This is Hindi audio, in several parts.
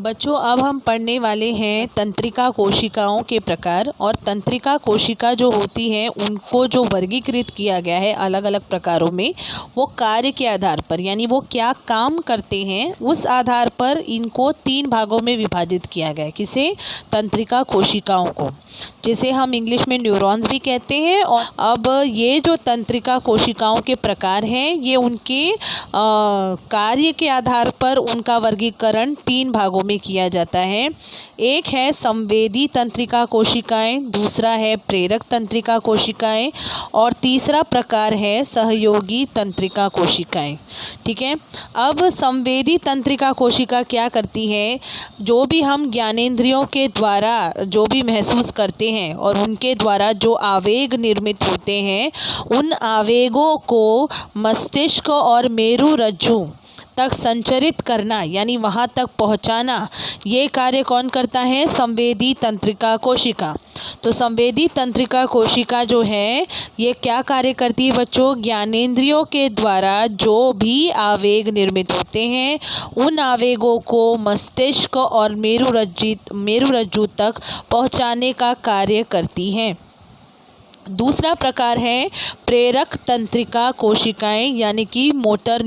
बच्चों, अब हम पढ़ने वाले हैं तंत्रिका कोशिकाओं के प्रकार। और तंत्रिका कोशिका जो होती हैं उनको जो वर्गीकृत किया गया है अलग अलग प्रकारों में, वो कार्य के आधार पर, यानी वो क्या काम करते हैं उस आधार पर इनको 3 भागों में विभाजित किया गया है। किसे? तंत्रिका कोशिकाओं को, जिसे हम इंग्लिश में न्यूरॉन्स भी कहते हैं। और अब ये जो तंत्रिका कोशिकाओं के प्रकार हैं, ये उनके कार्य के आधार पर उनका वर्गीकरण 3 भागों में किया जाता है। एक है संवेदी तंत्रिका कोशिकाएं, दूसरा है प्रेरक तंत्रिका कोशिकाएं और तीसरा प्रकार है सहयोगी तंत्रिका कोशिकाएं। ठीक है। अब संवेदी तंत्रिका कोशिका क्या करती है? जो भी हम ज्ञानेंद्रियों के द्वारा जो भी महसूस करते हैं और उनके द्वारा जो आवेग निर्मित होते हैं, उन आवेगों को मस्तिष्क और मेरुरज्जु तक संचरित करना, यानी वहाँ तक पहुँचाना, ये कार्य कौन करता है? संवेदी तंत्रिका कोशिका। तो संवेदी तंत्रिका कोशिका जो है ये क्या कार्य करती है बच्चों? ज्ञानेंद्रियों के द्वारा जो भी आवेग निर्मित होते हैं, उन आवेगों को मस्तिष्क और मेरुरज्जु तक पहुँचाने का कार्य करती हैं। दूसरा प्रकार है प्रेरक तंत्रिका कोशिकाएं, यानी कि मोटर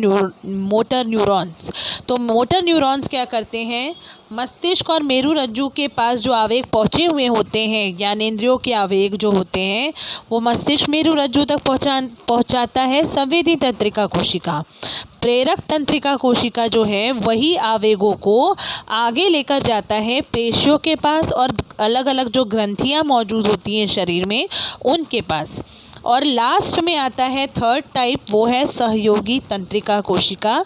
न्यूरॉन्स। तो मोटर न्यूरॉन्स क्या करते हैं? मस्तिष्क और मेरुरज्जु के पास जो आवेग पहुँचे हुए होते हैं, ज्ञानेंद्रियों के आवेग जो होते हैं, वो मस्तिष्क मेरुरज्जु तक पहुँचाता है संवेदी तंत्रिका कोशिका। प्रेरक तंत्रिका कोशिका जो है वही आवेगों को आगे लेकर जाता है पेशियों के पास और अलग अलग जो ग्रंथियां मौजूद होती हैं शरीर में, उनके पास। और लास्ट में आता है थर्ड टाइप, वो है सहयोगी तंत्रिका कोशिका।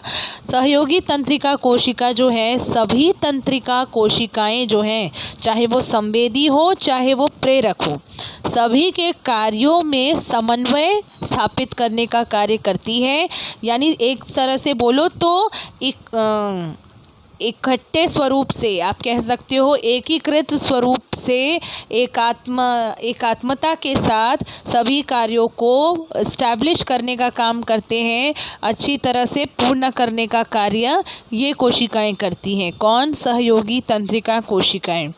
सहयोगी तंत्रिका कोशिका जो है, सभी तंत्रिका कोशिकाएं जो हैं, चाहे वो संवेदी हो चाहे वो प्रेरक हो, सभी के कार्यों में समन्वय स्थापित करने का कार्य करती है। यानी एक तरह से बोलो तो इकट्ठे स्वरूप से, आप कह सकते हो एकीकृत स्वरूप से, एकात्मता के साथ सभी कार्यों को एस्टैब्लिश करने का काम करते हैं, अच्छी तरह से पूर्ण करने का कार्य ये कोशिकाएं करती हैं। कौन? सहयोगी तंत्रिका कोशिकाएं।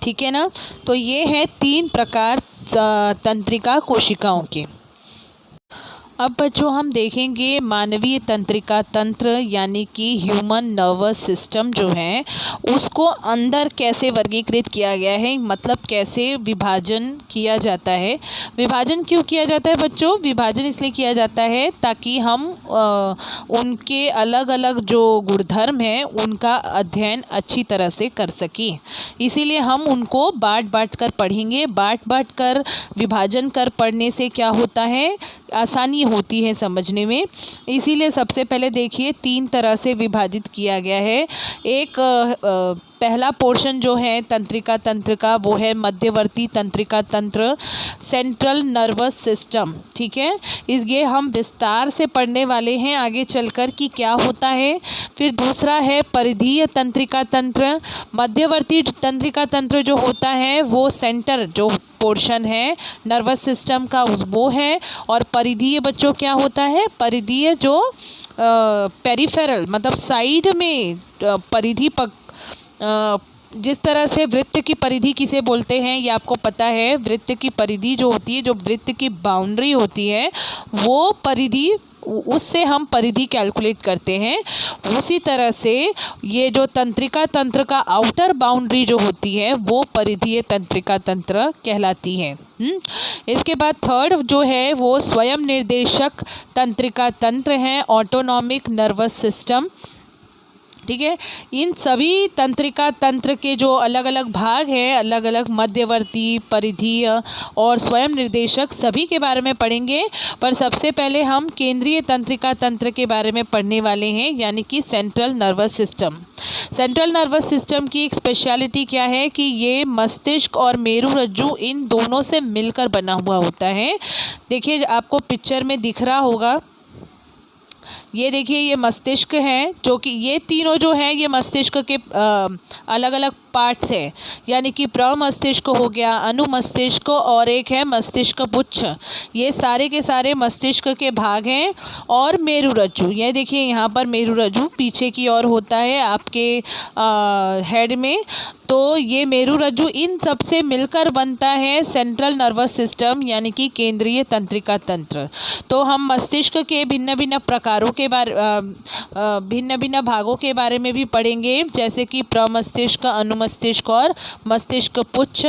ठीक है ना। तो ये है 3 प्रकार तंत्रिका कोशिकाओं के। अब बच्चों हम देखेंगे मानवीय तंत्रिका तंत्र, यानी कि ह्यूमन नर्वस सिस्टम जो है उसको अंदर कैसे वर्गीकृत किया गया है, मतलब कैसे विभाजन किया जाता है। विभाजन क्यों किया जाता है बच्चों? विभाजन इसलिए किया जाता है ताकि हम उनके अलग अलग जो गुणधर्म हैं उनका अध्ययन अच्छी तरह से कर सकें। इसीलिए हम उनको बाँट कर पढ़ेंगे। बाँट कर विभाजन कर पढ़ने से क्या होता है? आसानी होती है समझने में। इसीलिए सबसे पहले देखिए 3 तरह से विभाजित किया गया है। एक पहला पोर्शन जो है तंत्रिका तंत्र का, वो है मध्यवर्ती तंत्रिका तंत्र, सेंट्रल नर्वस सिस्टम। ठीक है। ये हम विस्तार से पढ़ने वाले हैं आगे चलकर कि क्या होता है। फिर दूसरा है परिधीय तंत्रिका तंत्र। मध्यवर्ती तंत्रिका तंत्र जो होता है वो सेंटर जो पोर्शन है नर्वस सिस्टम का वो है। और परिधीय बच्चों क्या होता है? परिधीय जो पेरिफेरल, मतलब साइड में परिधि जिस तरह से वृत्त की परिधि किसे बोलते हैं ये आपको पता है। वृत्त की परिधि जो होती है, जो वृत्त की बाउंड्री होती है, वो परिधि, उससे हम परिधि कैलकुलेट करते हैं। उसी तरह से ये जो तंत्रिका तंत्र का आउटर बाउंड्री जो होती है वो परिधीय तंत्रिका तंत्र कहलाती है। इसके बाद थर्ड जो है वो स्वयं निर्देशक तंत्रिका तंत्र है, ऑटोनॉमिक नर्वस सिस्टम। ठीक है। इन सभी तंत्रिका तंत्र के जो अलग अलग भाग हैं, अलग अलग मध्यवर्ती, परिधीय और स्वयं निर्देशक, सभी के बारे में पढ़ेंगे। पर सबसे पहले हम केंद्रीय तंत्रिका तंत्र के बारे में पढ़ने वाले हैं, यानी कि central nervous system. Central nervous system की एक स्पेशलिटी क्या है कि ये मस्तिष्क और मेरुरज्जु इन दोनों से मिलकर बना हुआ होता है। देखिए आपको पिक्चर में दिख रहा होगा, ये देखिए ये मस्तिष्क है, जो कि ये तीनों जो है ये मस्तिष्क के अलग अलग पार्ट्स है, यानी कि प्रमस्तिष्क हो गया, अनुमस्तिष्क और एक है मस्तिष्क पुच्छ। ये सारे के सारे मस्तिष्क के भाग हैं। और मेरुरज्जु, ये देखिए यहाँ पर मेरुरज्जु पीछे की ओर होता है आपके हेड में। तो ये मेरुरज्जु इन सब से मिलकर बनता है सेंट्रल नर्वस सिस्टम, यानी कि केंद्रीय तंत्रिका तंत्र। तो हम मस्तिष्क के भिन्न भिन्न प्रकारों के बारे भिन्न भिन्न भागों के बारे में भी पढ़ेंगे, जैसे कि प्रमस्तिष्क, अनुमस्तिष्क और मस्तिष्क पुच्छ।